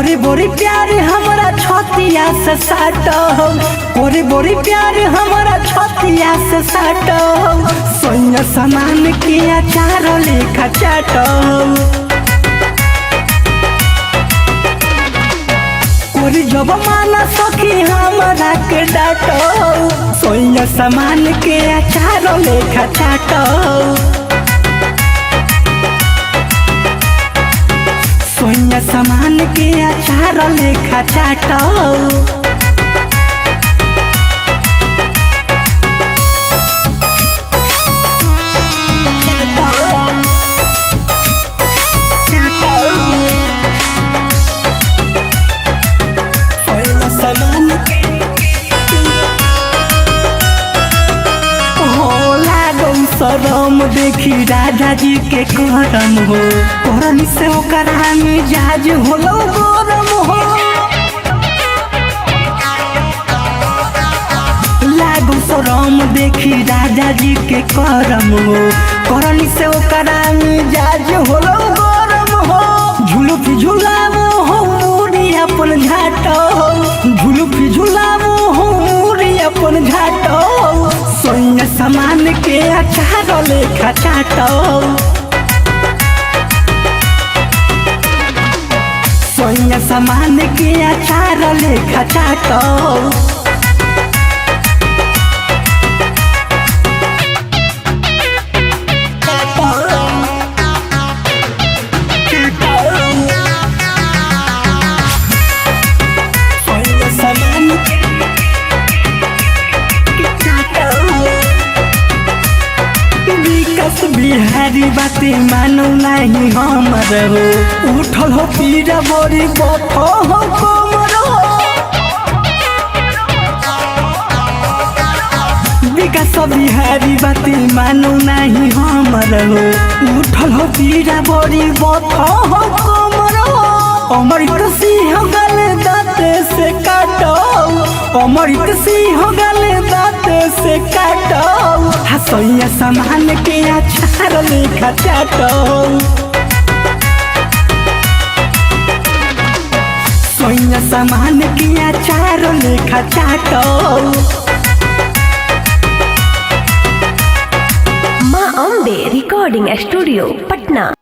कोरी बोरी प्यार हमारा छतिया से साटो, कोरी बोरी प्यार हमारा छतिया से साटो, सोया समान के अचार लेखा चाटो। कोरी जब माना सखी हमारा के डाटो, सोया समान के अचार लेखा चाटो। सोया समान के अचार लेखा चाटो। शरम देखी राजा जी के करम हो, करम से ओकरा मिजाज होलो गरम हो। लागो शरम देखी राजा जी के करम हो, करम से ओकरा मिजाज होलो गरम हो। झुलुफी झुलावो हो मुरी अपन झाटो, झुलुफी झुलावो हो मुरी अपन झाटो। सोया समान के अचार लेखा चाटो, सोया समान के अचार लेखा चाटो। बिहारी बाती मानो नहीं हमर हो, उठल हो पीरा बड़ी बथो हो कमर हो। विकास बिहारी बाती मानो नहीं हमर हो, उठल हो पीरा बड़ी बथो हो कमर हो। अमृत सिंह गल दाँते से काटो, अमृत सिंह गल दाँते से काटो। सोया समान के अचार लेखा चाटो, सोया समान के अचार लेखा चाटो। माँ अम्बे रिकॉर्डिंग स्टूडियो पटना।